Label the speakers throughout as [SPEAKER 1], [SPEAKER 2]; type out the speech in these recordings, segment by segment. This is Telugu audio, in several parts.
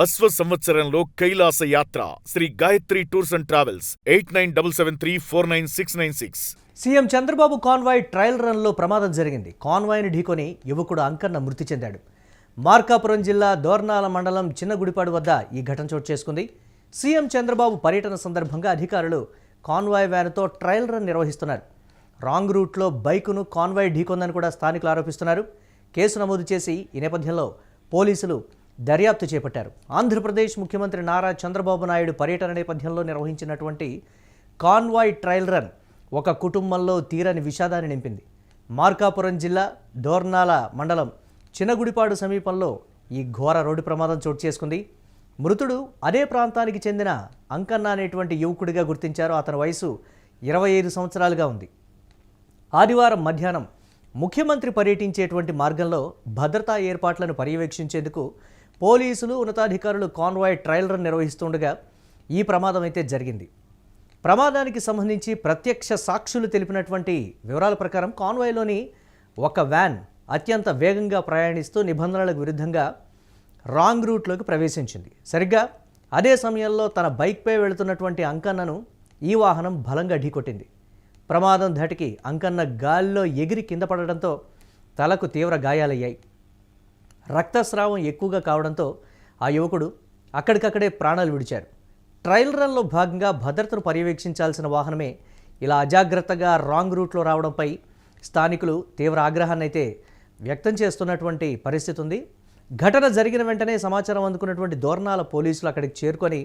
[SPEAKER 1] అశ్వ సంవత్సరంలో కైలాస యాత్ర Shri Gayatri tours and travels 8977349696.
[SPEAKER 2] CM Chandrababu convoy trial రన్లో ప్రమాదం జరిగింది. కాన్వాయ్ని ఢీకొని యువకుడు అంకన్న మృతి చెందాడు. మార్కాపురం జిల్లా దోర్నాల మండలం చిన్నగుడిపాడు వద్ద ఈ ఘటన చోటు చేసుకుంది. సీఎం చంద్రబాబు పర్యటన సందర్భంగా అధికారులు కాన్వాయ్ వ్యాన్తో ట్రయల్ రన్ నిర్వహిస్తున్నారు. రాంగ్ రూట్లో బైకును కాన్వాయ్ ఢీకొందని కూడా స్థానికులు ఆరోపిస్తున్నారు. కేసు నమోదు చేసి ఈ నేపథ్యంలో పోలీసులు దర్యాప్తు చేపట్టారు. ఆంధ్రప్రదేశ్ ముఖ్యమంత్రి నారా చంద్రబాబు నాయుడు పర్యటన నేపథ్యంలో నిర్వహించినటువంటి కాన్వాయ్ ట్రయల్ రన్ ఒక కుటుంబంలో తీరని విషాదాన్ని నింపింది. మార్కాపురం జిల్లా దోర్నాల మండలం చిన్నగుడిపాడు సమీపంలో ఈ ఘోర రోడ్డు ప్రమాదం చోటు చేసుకుంది. మృతుడు అదే ప్రాంతానికి చెందిన అంకన్న అనేటువంటి యువకుడిగా గుర్తించారు. అతని వయసు 25 సంవత్సరాలుగా ఉంది. ఆదివారం మధ్యాహ్నం ముఖ్యమంత్రి పర్యటించేటువంటి మార్గంలో భద్రతా ఏర్పాట్లను పర్యవేక్షించేందుకు పోలీసులు ఉన్నతాధికారులు కాన్వాయ్ ట్రయల్ రన్ నిర్వహిస్తుండగా ఈ ప్రమాదం అయితే జరిగింది. ప్రమాదానికి సంబంధించి ప్రత్యక్ష సాక్షులు తెలిపినటువంటి వివరాల ప్రకారం కాన్వాయ్లోని ఒక వ్యాన్ అత్యంత వేగంగా ప్రయాణిస్తూ నిబంధనలకు విరుద్ధంగా రాంగ్ రూట్లోకి ప్రవేశించింది. సరిగ్గా అదే సమయంలో తన బైక్పై వెళుతున్నటువంటి అంకన్నను ఈ వాహనం బలంగా ఢీకొట్టింది. ప్రమాదం ధాటికి అంకన్న గాల్లో ఎగిరి కింద పడడంతో తలకు తీవ్ర గాయాలయ్యాయి. రక్తస్రావం ఎక్కువగా కావడంతో ఆ యువకుడు అక్కడికక్కడే ప్రాణాలు విడిచారు. ట్రయల్ రన్లో భాగంగా భద్రతను పర్యవేక్షించాల్సిన వాహనమే ఇలా అజాగ్రత్తగా రాంగ్ రూట్లో రావడంపై స్థానికులు తీవ్ర ఆగ్రహాన్ని అయితే వ్యక్తం చేస్తున్నటువంటి పరిస్థితి ఉంది. ఘటన జరిగిన వెంటనే సమాచారం అందుకున్నటువంటి దోర్నాల పోలీసులు అక్కడికి చేరుకొని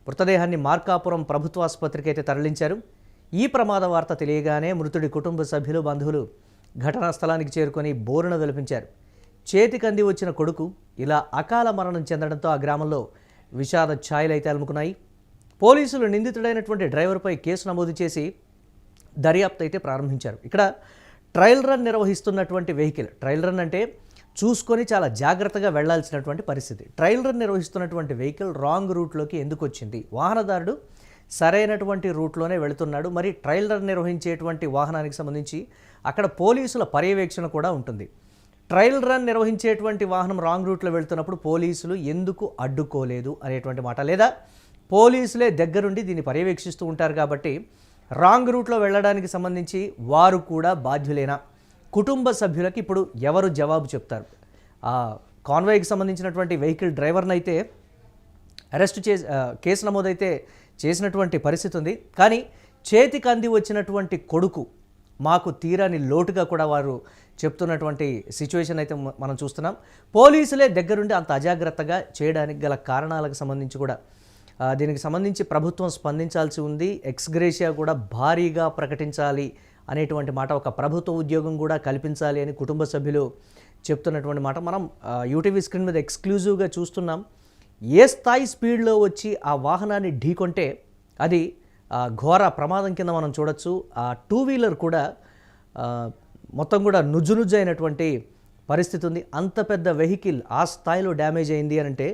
[SPEAKER 2] మృతదేహాన్ని మార్కాపురం ప్రభుత్వ ఆసుపత్రికి అయితే తరలించారు. ఈ ప్రమాద వార్త తెలియగానే మృతుడి కుటుంబ సభ్యులు బంధువులు ఘటనా స్థలానికి చేరుకొని బోరున వెలిపించారు. చేతికంది వచ్చిన కొడుకు ఇలా అకాల మరణం చెందడంతో ఆ గ్రామంలో విషాద ఛాయలైతే అలుముకున్నాయి. పోలీసులు నిందితుడైనటువంటి డ్రైవర్పై కేసు నమోదు చేసి దర్యాప్తు అయితే ప్రారంభించారు. ఇక్కడ ట్రయల్ రన్ నిర్వహిస్తున్నటువంటి వెహికల్, ట్రయల్ రన్ అంటే చూసుకొని చాలా జాగ్రత్తగా వెళ్లాల్సినటువంటి పరిస్థితి. ట్రయల్ రన్ నిర్వహిస్తున్నటువంటి వెహికల్ రాంగ్ రూట్లోకి ఎందుకు వచ్చింది? వాహనదారుడు సరైనటువంటి రూట్లోనే వెళుతున్నాడు. మరి ట్రయల్ రన్ నిర్వహించేటువంటి వాహనానికి సంబంధించి అక్కడ పోలీసుల పర్యవేక్షణ కూడా ఉంటుంది. ట్రయల్ రన్ నిర్వహించేటువంటి వాహనం రాంగ్ రూట్లో వెళ్తున్నప్పుడు పోలీసులు ఎందుకు అడ్డుకోలేదు అనేటువంటి మాట, లేదా పోలీసులే దగ్గరుండి దీన్ని పర్యవేక్షిస్తూ ఉంటారు కాబట్టి రాంగ్ రూట్లో వెళ్ళడానికి సంబంధించి వారు కూడా బాధ్యులేనా? కుటుంబ సభ్యులకి ఇప్పుడు ఎవరు జవాబు చెప్తారు? కాన్వాయ్కి సంబంధించినటువంటి వెహికల్ డ్రైవర్ని అయితే అరెస్ట్ చేసి కేసు నమోదైతే చేసినటువంటి పరిస్థితి ఉంది. కానీ చేతికి అంది వచ్చినటువంటి కొడుకు మాకు తీరని లోటుగా కూడా వారు చెప్తున్నటువంటి సిచ్యువేషన్ అయితే మనం చూస్తున్నాం. పోలీసులే దగ్గరుండి అంత అజాగ్రత్తగా చేయడానికి గల కారణాలకు సంబంధించి కూడా దీనికి సంబంధించి ప్రభుత్వం స్పందించాల్సి ఉంది. ఎక్స్గ్రేషియా కూడా భారీగా ప్రకటించాలి అనేటువంటి మాట, ఒక ప్రభుత్వ ఉద్యోగం కూడా కల్పించాలి అని కుటుంబ సభ్యులు చెప్తున్నటువంటి మాట మనం యూటీవీ స్క్రీన్ మీద ఎక్స్క్లూజివ్గా చూస్తున్నాం. ఏ స్థాయి స్పీడ్లో వచ్చి ఆ వాహనాన్ని ఢీకొంటే అది ఘోర ప్రమాదం కింద మనం చూడొచ్చు. ఆ టూ వీలర్ కూడా మొత్తం కూడా నుజ్జు అయినటువంటి పరిస్థితి ఉంది. అంత పెద్ద వెహికల్ ఆ స్థాయిలో డ్యామేజ్ అయింది అని అంటే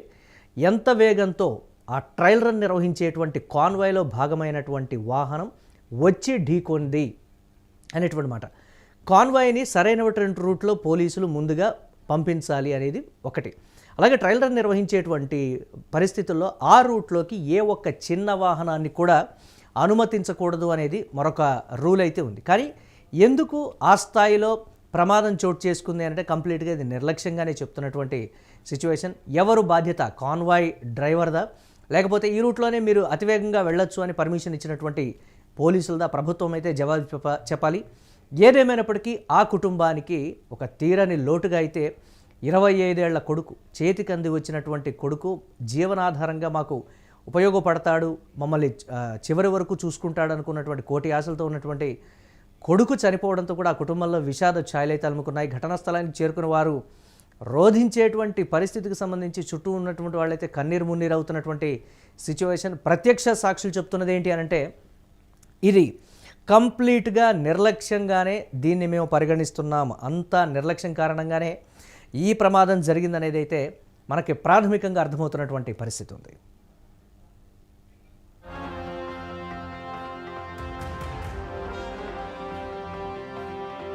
[SPEAKER 2] ఎంత వేగంతో ఆ ట్రయల్ రన్ నిర్వహించేటువంటి కాన్వాయ్లో భాగమైనటువంటి వాహనం వచ్చి ఢీకొంది అనేటువంటి మాట. కాన్వాయ్ని సరైనటువంటి రూట్లో పోలీసులు ముందుగా పంపించాలి అనేది ఒకటి. అలాగే ట్రయల్ రన్ నిర్వహించేటువంటి పరిస్థితుల్లో ఆ రూట్లోకి ఏ ఒక్క చిన్న వాహనాన్ని కూడా అనుమతించకూడదు అనేది మరొక రూల్ అయితే ఉంది. కానీ ఎందుకు ఆ స్థాయిలో ప్రమాదం చోటు చేసుకుంది అంటే కంప్లీట్గా ఇది నిర్లక్ష్యంగానే చెప్తున్నటువంటి సిచ్యువేషన్. ఎవరు బాధ్యత? కాన్వాయ్ డ్రైవర్దా, లేకపోతే ఈ రూట్లోనే మీరు అతివేగంగా వెళ్ళొచ్చు అని పర్మిషన్ ఇచ్చినటువంటి పోలీసులదా? ప్రభుత్వం అయితే జవాబు చెప్పాలి. ఏదేమైనప్పటికీ ఆ కుటుంబానికి ఒక తీరని లోటుగా అయితే 25 ఏళ్ల కొడుకు, చేతికంది వచ్చినటువంటి కొడుకు జీవనాధారంగా మాకు ఉపయోగపడతాడు, మమ్మల్ని చివరి వరకు చూసుకుంటాడు అనుకున్నటువంటి కోటి ఆశలతో ఉన్నటువంటి కొడుకు చనిపోవడంతో కూడా ఆ కుటుంబంలో విషాద ఛాయలైతే అలుముకున్నాయి. ఘటనా స్థలానికి చేరుకున్న వారు రోధించేటువంటి పరిస్థితికి సంబంధించి చుట్టూ ఉన్నటువంటి వాళ్ళైతే కన్నీరు మున్నీరు అవుతున్నటువంటి సిచ్యువేషన్. ప్రత్యక్ష సాక్షులు చెప్తున్నది ఏంటి అనంటే ఇది కంప్లీట్గా నిర్లక్ష్యంగానే దీన్ని మేము పరిగణిస్తున్నాము, అంతా నిర్లక్ష్యం కారణంగానే ఈ ప్రమాదం జరిగిందనేది అయితే మనకి ప్రాథమికంగా అర్థమవుతున్నటువంటి పరిస్థితి ఉంది.